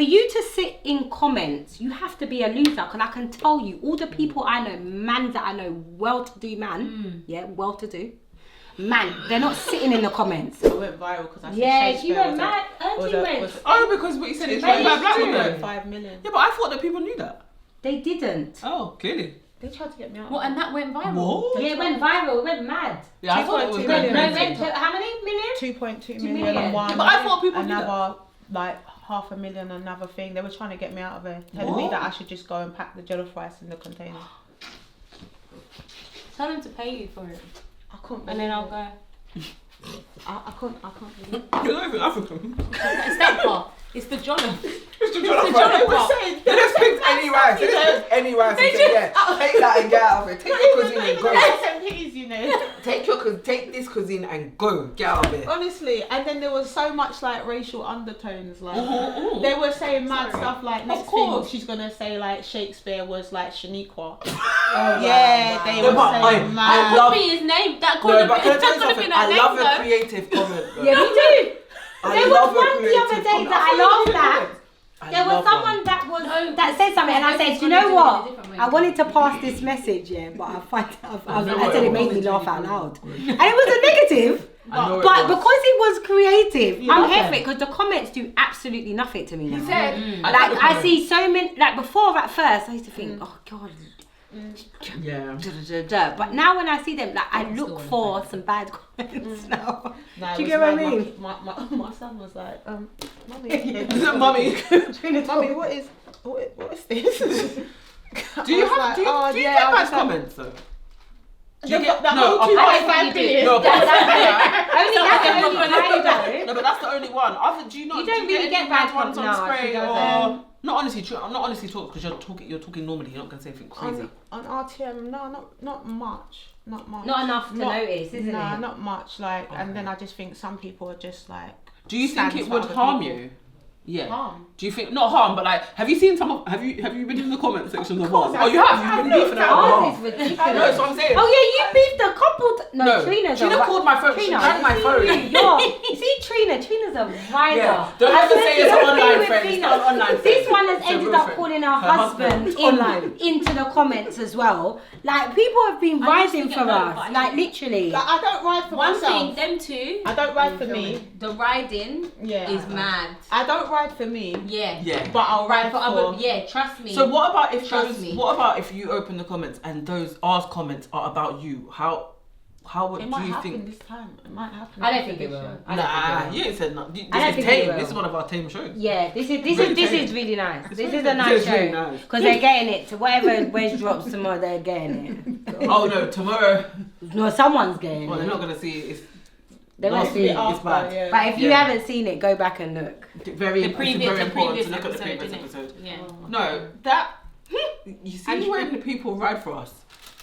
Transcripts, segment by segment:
you to sit in comments, you have to be a loser. Because I can tell you, all the people I know, man that I know, well-to-do man, well-to-do, man, they're not sitting in the comments. I went viral because I said Shakespeare you went mad. Because what you said is about black women. 5 million. Yeah, but I thought that people knew that. They didn't. Oh, clearly. They tried to get me out. What, and that went viral? What? Yeah, it went viral. It went mad. Yeah, I thought it was 2.2 going million. No, it went how many million? 2.2 million. million on one. Yeah, but I thought people knew that. another like 500,000 another thing. They were trying to get me out of it, telling me that I should just go and pack the jollof rice in the container. Tell them to pay you for it. I couldn't. And then I'll go. I can't. You're not even African. It's that part. It's the jollof. It's the jollof rice. They just picked any rice. They just picked any rice and said, yeah, take that and get out of it. Take your cuisine and go. SMPs, you know. Take this cuisine and go. Get out of it. Honestly, and then there was so much like racial undertones. Like they were saying mad stuff like next thing she's gonna say like Shakespeare was like Shaniqua. They were saying mad. That could be his name. That could have been her name. I love a creative comment. Yeah, we do. There was one the other day that I laughed at. There was someone that said something, and I said, you know what? I wanted to pass this message, but I said it made me laugh out loud, and it was a negative. But because it was creative, I'm here for it because the comments do absolutely nothing to me now. He said, like I see so many. Like before, at first, I used to think, oh God. Yeah. But now when I see them, like I look for some bad comments now. Do you get what I mean? My son was like, Mummy, what is this? Do you get bad comments though? The whole 2.5 billion. No, that's the only kind. No, but that's the only one. Do you not? You don't really get bad ones on comments. spray or not honestly. I'm not honestly talking because you're talking normally. You're not gonna say anything crazy. On RTM, no, not much. Not much. Not enough to notice, isn't it? No, not much. Like, and then I just think some people are just like. Do you think it would harm you? Yeah. Harm. Do you think not harm, but like, have you seen some of? Have you been in the comment sections of ours? Oh, you have. You've been beefing Ours about is ridiculous. No, that's what I'm saying. Oh yeah, you beefed a couple. No, Trina. Trina called my phone. She rang my phone. You see, Trina's a rider. Yeah. Don't ever say it's an online friend. It's not an online friend. This one has ended up calling her husband into the comments as well. Like people have been riding for us. Like literally. Like I don't ride for myself. One thing, them two. I don't ride for me. The riding is mad. I don't ride for me. Yeah. But I'll ride for other. Yeah, trust me. So what about if What about if you open the comments and those ours comments are about you? How would it do might you happen think? this time. It might happen. I don't think it will. Nah, you ain't said nothing. I don't This is think it tame. will. This is one of our tame shows. Yeah, this is really nice. This is a This nice is really show nice. because they're getting it to whatever Wes drops tomorrow. They're getting it. Oh no, tomorrow. No, someone's getting Well, they're it. not gonna see it. They won't see it. It's bad. But if you haven't seen it, go back and look. Very important to look at previous the previous episode, episode. Yeah. No, that you see when the people ride for us.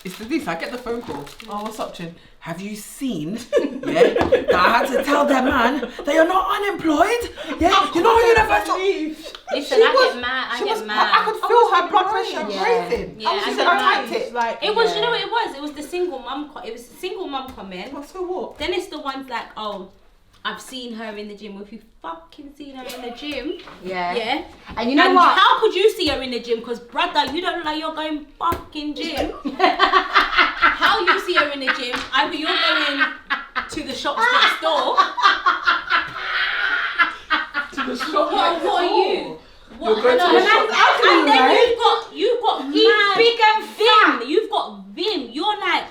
It's this. I get the phone call. Oh, what's up, Chin? Have you seen? Yeah, that I had to tell that man that you're not unemployed. Yeah, you're not universal. Listen, I get mad. I could feel her blood pressure raising. Yeah, I typed it. Like it was, you know what it was? It was the single mum. It was the single mum comment. So what? Then it's the ones like, oh, I've seen her in the gym. Well, if you fucking seen her in the gym, Yeah. And you know and what? how could you see her in the gym? Because brother, you don't look like you're going fucking gym. How you see her in the gym? Either you're going to the shops next door. To the shop. What are you? What? You're going to the shop. And then you've got mad big and vim. You've got vim. You're like.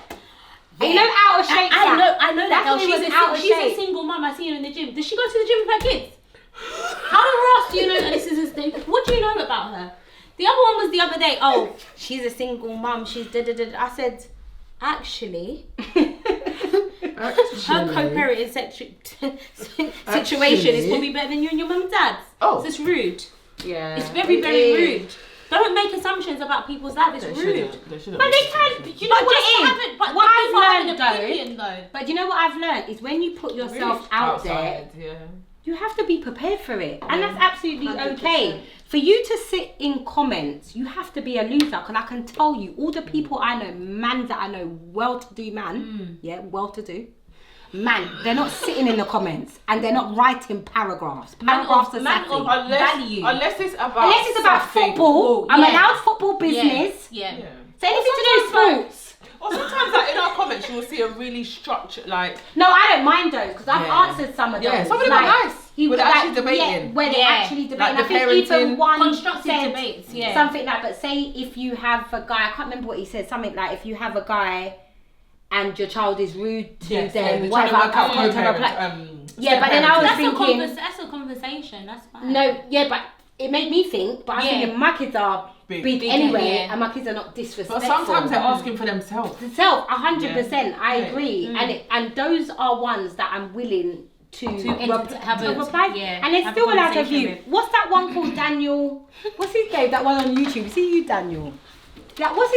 You know, out of shape. I know that girl. She's shape. a single mum. I see her in the gym. Does she go to the gym with her kids? How the Ross do you know that this is a thing? What do you know about her? The other one was the other day. Oh, she's a single mum. She's da-da-da. I said, actually, her co-parenting situation is probably better than you and your mum and dad's. Oh. So it's rude. Yeah. It's very, very rude. Don't make assumptions about people's lives. It's rude. They shouldn't. But they can. You know what it is? But what I've people have learned, an opinion, though. But you know what I've learned is when you put yourself out there, Yeah. you have to be prepared for it, and that's absolutely okay. For you to sit in comments, you have to be a loser. Because I can tell you, all the people I know, man that I know, well-to-do man, well-to-do, man, they're not sitting in the comments and they're not writing paragraphs. Paragraphs are sassy. Unless it's about football. I'm allowed football business. Yeah. So anything to do with sports. Or sometimes like in our comments you will see a really structured like. No, I don't mind those because I've answered some of those. Yeah, some of them are nice. Where they're actually debating. Where they're actually debating. Like I think even one constructive said debates. something like, but say if you have a guy, I can't remember what he said. Something like if you have a guy and your child is rude to them, whatever. I can't but then I was thinking that's a conversation. That's fine. No, but it made me think. But I'm thinking my kids are big anyway, and my kids are not disrespectful. But sometimes they're asking for themselves. 100%. I agree, and those are ones that I'm willing to reply. And they're still allowed to view. What's that one called, Daniel? What's his name? That one on YouTube. Is he you, Daniel? What's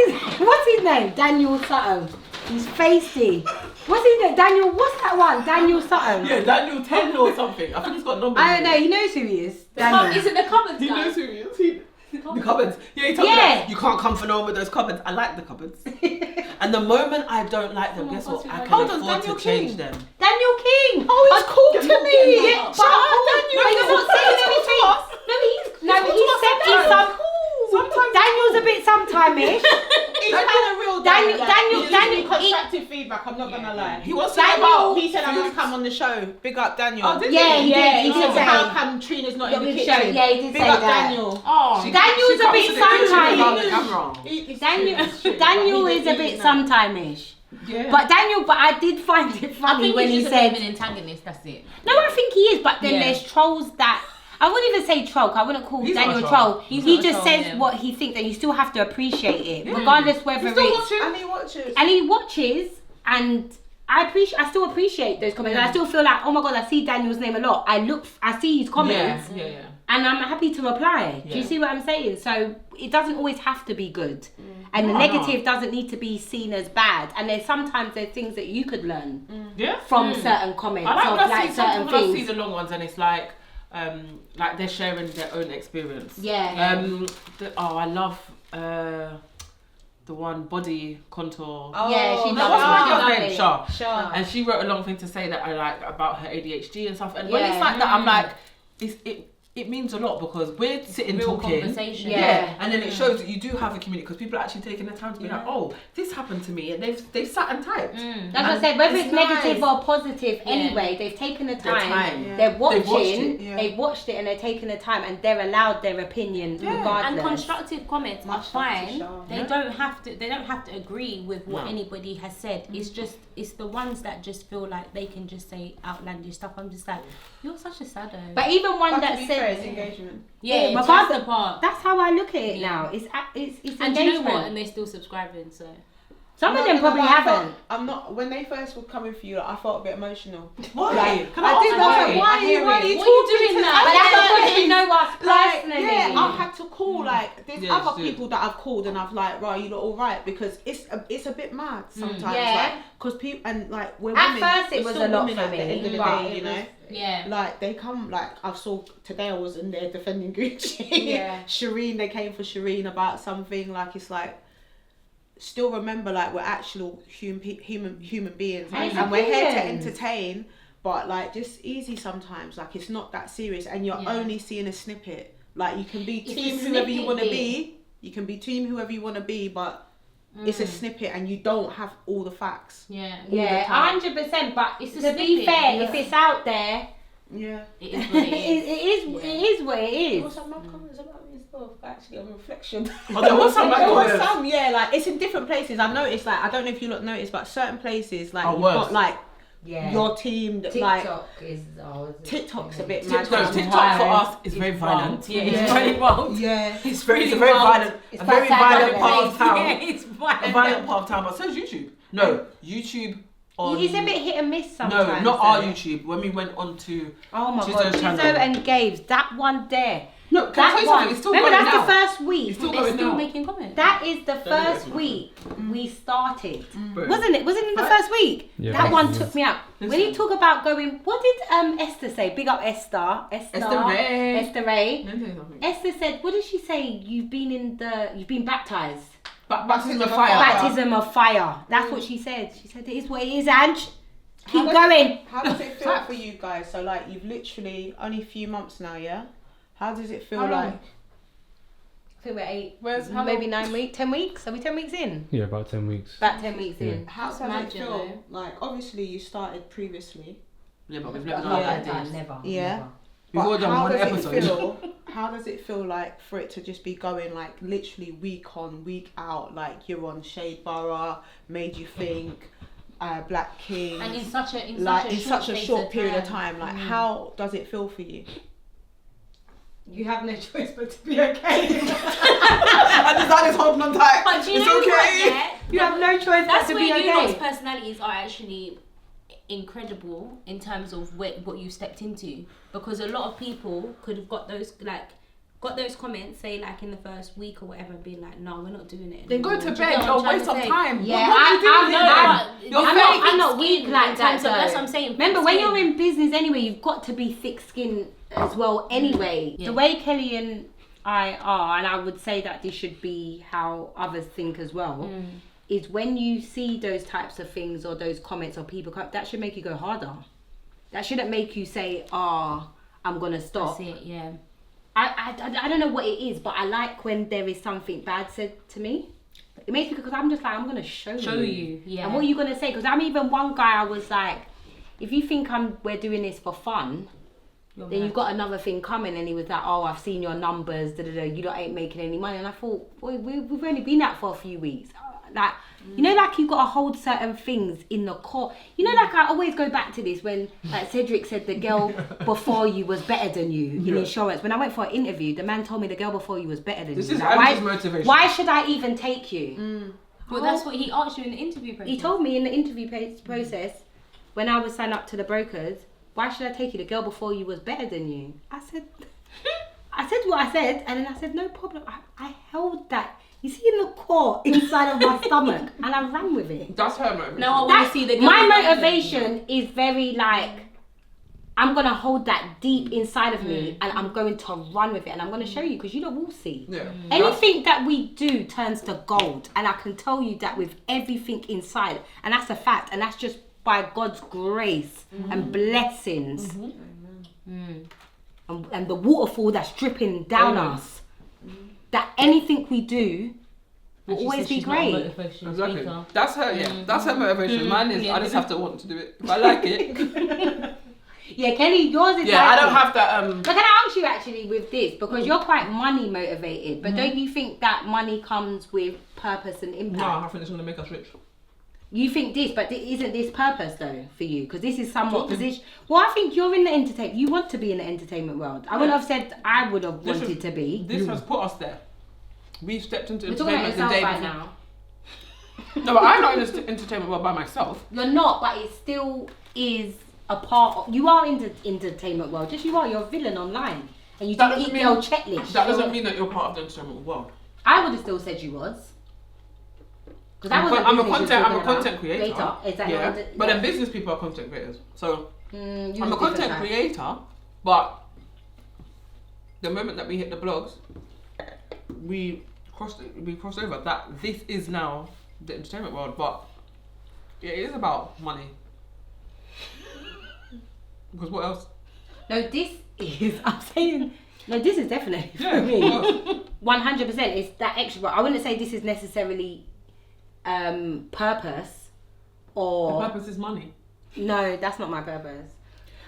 his name? Daniel Sutton. He's feisty. What's his name? Daniel. What's that one? Daniel Sutton. Yeah, Daniel 10 or something. I think he's got numbers. I don't know. He knows who he is. Daniel. Is it the cupboards? He knows who he is. The cupboards. Yeah, he told me that you can't come for no one with those cupboards. I like the cupboards. And the moment I don't like them, guess what? I can afford to change them. Daniel King. Oh, he's cool to me. Yeah, but he's not saying anything. No, he said he's some. Sometimes Daniel's a bit sometime-ish. He's kind of real. Daniel. Constructive feedback. I'm not gonna lie. He wants to know. He said I'm gonna come on the show. Big up Daniel. Oh, did he? He did say how come Trina's not in the kitchen. Yeah, he did say Big up that. Daniel. Oh, Daniel's a bit sometime-ish. Daniel is a bit sometime-ish. Yeah. But I did find it funny when he said. An antagonist. That's it. No, I think he is. But then there's trolls that. I wouldn't even say troll. I wouldn't call Daniel a troll. He just says what he thinks, and you still have to appreciate it, regardless whether it's. And he watches. And I still appreciate those comments. And I still feel like, oh my god, I see Daniel's name a lot. I see his comments. And I'm happy to reply. Do you see what I'm saying? So it doesn't always have to be good, and the negative doesn't need to be seen as bad. And there's things that you could learn from certain comments I certain things. I see the long ones, and it's like they're sharing their own experience. I love the one body contour. She loves Shah. And she wrote a long thing to say that I like about her ADHD and stuff. And when it's like that, I'm like, it means a lot because we're sitting real talking. Conversation. And then it shows that you do have a community because people are actually taking the time to be like, oh, this happened to me, and they've sat and typed. That's what I said. Whether it's negative or positive, anyway, they've taken the time. They're watching. They've watched it and they're taking the time, and they're allowed their opinion regardless. And constructive comments are fine. They don't have to agree with what anybody has said. It's the ones that just feel like they can just say outlandish stuff. I'm just like, you're such a sado. But even one that said engagement. That's the part. That's how I look at it now. It's and engagement. do you know what? And they're still subscribing. So some of them probably haven't. I'm not. When they first were coming for you, I felt a bit emotional. Why? Can I did. Why are you doing that? But that's because you know us personally. I had to call there's other people that I've called and I've like, right, you lot all right? Because it's a bit mad sometimes. Because people and we're at women. First it was a lot for me. At the end of the day, you know. Yeah. They come I saw today I was in there defending Gucci. Shireen, they came for Shireen about something it's still remember we're actual human beings and we're here to entertain, but just easy sometimes. It's not that serious and you're only seeing a snippet. You can be team whoever you want to be. You can be team whoever you want to be, but it's a snippet and you don't have all the facts. 100%. But it's to be fair, if it's out there, it is what it is. There was some comments about me stuff actually on reflection. There was some it's in different places. I noticed I don't know if you lot noticed, but certain places you've got your team that TikTok's a bit mad. No, TikTok for us is very violent. It's very wild. It's very violent. A very violent part of town. It's violent. A violent part of town, but so is YouTube. No, YouTube. It's a bit hit and miss sometimes. No, not our YouTube. When we went on to Jizzo and Gabe's, that one there. No, can I tell you something? It's still remember, going that's now. The first week. It's still They're going still now. making comments. That is the first week we started. Bro. Wasn't it? Wasn't it in the first week? Yeah. That one took me out. When you talk about going, what did Esther say? Big up Esther. Esther Ray. Esther said, what did she say? You've been baptized. Baptism of fire. Baptism of fire. That's what she said. She said, it is what it is, Ange. Keep going. How does it feel for you guys? So like you've literally only a few months now, yeah? How does it feel How long? like? I think we're 8. How maybe long? 9 weeks. 10 weeks? Are we 10 weeks in? Yeah, about 10 weeks. About 10 weeks in. How does mad, it feel? you know. Like obviously you started previously. Yeah, but we've Not never that done time, this. never. Yeah. Never. We've all done one does episode. It feel, how does it feel like for it to just be going like literally week on, week out? Like you're on Shade Borough, Made You Think, Black King. And in such a short period of time. Like how does it feel for you? You have no choice but to be okay. I just holding on tight. But do you It's know okay. what? Yeah, You have no choice that's but to where be you lot's okay. personalities are actually incredible in terms of what you stepped into, because a lot of people could have got those comments, say like in the first week or whatever, and being like, no, we're not doing it Then go anymore. to Do you get bed. what I'm No trying waste to of say? time. Yeah, What you doing? I'm not weak like that. So that's what I'm saying. Remember, when you're in business anyway, you've got to be thick-skinned as well anyway. Yeah. The way Kelly and I are, and I would say that this should be how others think as well, is when you see those types of things or those comments or people, that should make you go harder. That shouldn't make you say, I'm going to stop. That's it, yeah. I don't know what it is, but I like when there is something bad said to me. It makes me, because I'm just like, I'm going to show you. Yeah. And what are you going to say? Because I'm even one guy, I was like, if you think we're doing this for fun, then you've got another thing coming. And he was like, I've seen your numbers, you lot ain't making any money. And I thought, boy, we've only been out for a few weeks. Like, you know, like you've got to hold certain things in the court. You know, like I always go back to this when like Cedric said the girl before you was better than you in insurance. When I went for an interview, the man told me the girl before you was better than This you. is Like, Andrew's motivation. why should I even take you? Well, that's what he asked you in the interview process. He told me in the interview process, when I was signed up to the brokers, why should I take you? The girl before you was better than you. I said what I said, and then I said, no problem. I held that. You see in the core inside of my stomach, and I ran with it. That's her motivation. No, I want to see the girl My behind motivation is very like, I'm going to hold that deep inside of me, and I'm going to run with it, and I'm going to show you, because you lot will see. Yeah. Anything that we do turns to gold, and I can tell you that with everything inside, and that's a fact, and that's just by God's grace and blessings, and the waterfall that's dripping down us, that anything we do will always be great. Exactly. That's her. Yeah. That's her motivation. Mine is I just have to want to do it. If I like it. Yeah, Kelly, yours is Yeah, I like don't this. have that. But can I ask you actually with this, because you're quite money motivated, but don't you think that money comes with purpose and impact? No, I think it's gonna make us rich. You think this, but isn't this purpose though for you? Because this is somewhat position. Well, I think you're in the entertainment. You want to be in the entertainment world. I wouldn't have said I would have wanted to be. This has put us there. We've stepped into We're talking about entertainment the yourself day right before. now. No, but I'm not in the entertainment world by myself. You're not, but it still is a part of. You are in the entertainment world. Just you are. You're a villain online, and you do That eat doesn't girl mean- checklist. That doesn't mean that you're part of the entertainment world. I would have still said you was. I'm a content creator. Exactly. Yeah. But then business people are content creators. So I'm I'm a content creator, but the moment that we hit the blogs, we crossed over. That this is now the entertainment world, but it is about money. Because what else? No, this is. I'm saying. No, this is definitely for Yeah, me. what 100%. It's that extra. I wouldn't say this is necessarily purpose or. The purpose is money. No, that's not my purpose.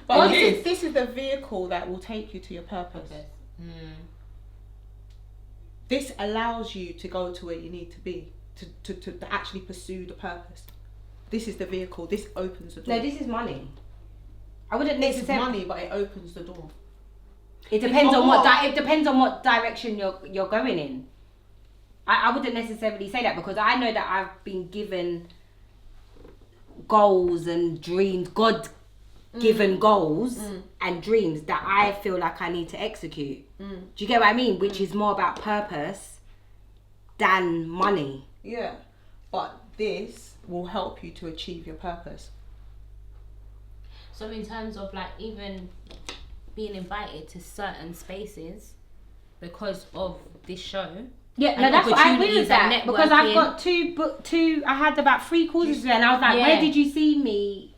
But It this is the vehicle that will take you to your purpose. This allows you to go to where you need to be, to actually pursue the purpose. This is the vehicle. This opens the door. No, this is money. I wouldn't It's necessarily. money, but it opens the door. It depends For on what. what? It depends on what direction you're going in. I wouldn't necessarily say that, because I know that I've been given goals and dreams, God given goals and dreams that I feel like I need to execute. Do you get what I mean? Which is more about purpose than money. Yeah, but this will help you to achieve your purpose. So in terms of like even being invited to certain spaces because of this show. Yeah, And no, that's what I agree opportunities with that, and because I've networking. got two. I had about 3 courses there, and I was like, Yeah. where did you see me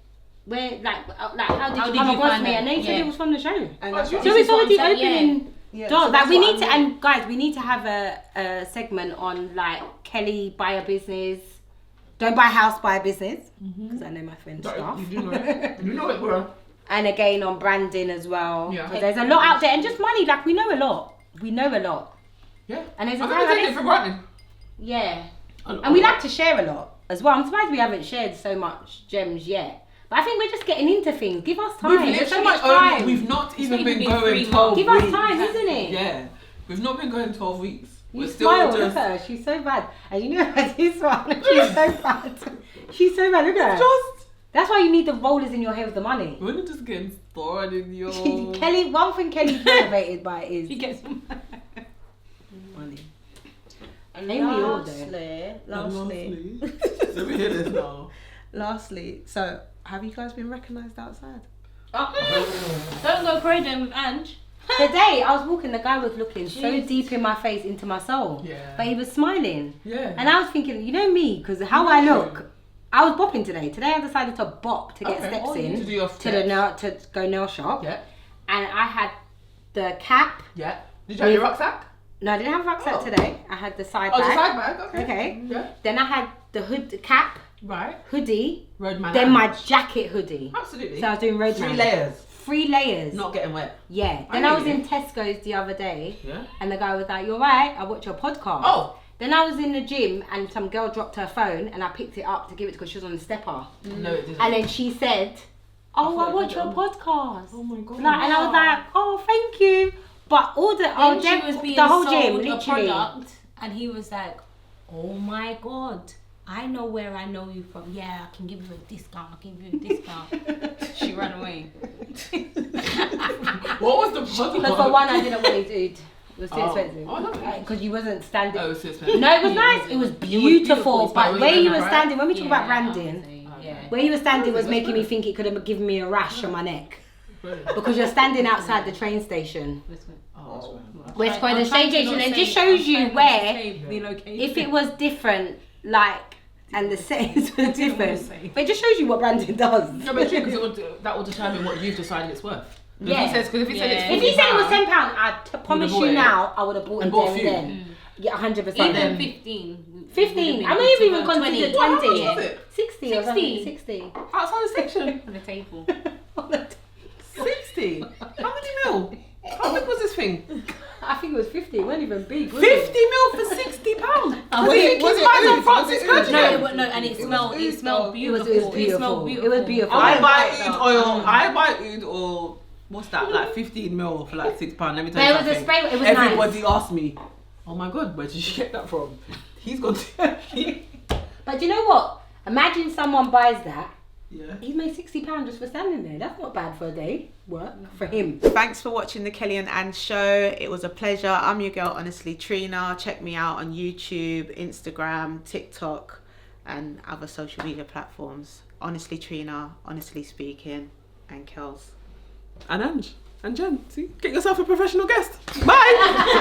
Where how did you come across me? And they said it was from the show. And that's So what it's already opening Yeah, doors. so Like that's we what need to, I mean. and guys, we need to have a segment on like Kelly buy a business. Don't buy a house, buy a business. Because I know my friend's stuff. You do know it. You know it, bro. And again on branding as well. Yeah. Because there's a lot out there, and just money. Like we know a lot. We know a lot. Yeah. And there's a I'm time never like taking it this. for granted. Yeah. And we like to share a lot as well. I'm surprised we haven't shared so much gems yet. But I think we're just getting into things. Give us time. There's so much time. We've not even been been going 3 12 Give weeks. us time, isn't it? Yeah. We've not been going 12 weeks. You We're still smile, just... look at her. She's so bad. And you know this one. She's so bad. She's so bad. Look at her. Just... That's why you need the rollers in your hair with the money. We're just getting started, yo. Kelly, one thing Kelly's motivated by is She gets some money. And Ain't we all lastly, Let me hear this now. lastly, so have you guys been recognised outside? Don't go crazy with Ange. Today I was walking, the guy was looking so deep in my face, into my soul. Yeah. But he was smiling. Yeah. And I was thinking, you know me, because how I look, I was bopping today. Today I decided to bop to get steps in To do your to the nail to go nail shop. Yeah. And I had the cap. Yeah. Did you have your rucksack? No, I didn't have a rucksack today. I had the side Oh, bag. the side bag. Okay. Okay. Yeah. Then I had the hood cap, Right. hoodie. Roadman. Then my jacket hoodie. Absolutely. So I was doing road 3 layers. 3 layers. Not getting wet. Yeah. I Then I hear was you. in Tesco's the other day, Yeah. and the guy was like, "You're right. I watch your podcast." Oh. Then I was in the gym, and some girl dropped her phone, and I picked it up to give it because she was on the stepper. No, it didn't. And then she said, "Oh, thought I it watch did your it. podcast." Oh my god. Like, and I was like, "Oh, thank you." But all the Then gym, she was being the whole sold gym, a literally. product, and he was like, "Oh my god, I know where I know you from. Yeah, I can give you a discount. I can give you a discount." She ran away. What was the product? Because for one, I didn't want it. It was too Oh. expensive. Oh, no. Because you wasn't standing. Oh, it was too expensive. No, it was nice. It was beautiful. It's But like where you really were bright. standing, when we talk Yeah, about I branding, would say, yeah. where you were standing was making me think it could have given me a rash on my neck. Because you're standing outside the train station. Oh. West Croydon I'm trying stage to station. not And it say- just shows I'm you trying not to where, say the location. if it was different, like, and the settings were wanna different. say. But it just shows you what branding does. No, but it's true because that will determine what you've decided it's worth. Yeah. If he said Yeah. it's If he said it was £40, £10, I promise bought you it. now, I would have bought And it bought there a and few. then. Yeah, 100%. Even then- 15. 15. I may have even considered 20. What, how much was it? 60 or 60. something. 60. outside the section. On the table. 60. How many mil? How big was this thing? I think it was 50. It wasn't even big. Was 50 it? mil for £60. Oh, Was it was it Miles oud? and Francis Was it Kirk? oud? No, it was, no, and it smelled. It oud, smelled though. beautiful. It was beautiful. smelled beautiful. It was beautiful. I wouldn't buy buy it, oud though. oil. I buy oud oil. What's that? Like 15 mil for like £6. Let me tell you There was a something. spray. It was Everybody nice. asked me, "Oh my god, where did you get that from?" He's got. But you know what? Imagine someone buys that. Yeah. He's made £60 just for standing there. That's not bad for a day work for him. Thanks for watching the Kelly and Anne show. It was a pleasure. I'm your girl, honestly, Trina. Check me out on YouTube, Instagram, TikTok, and other social media platforms. Honestly, Trina, honestly speaking, and Kels. And Ange. And Jen. See? Get yourself a professional guest. Bye.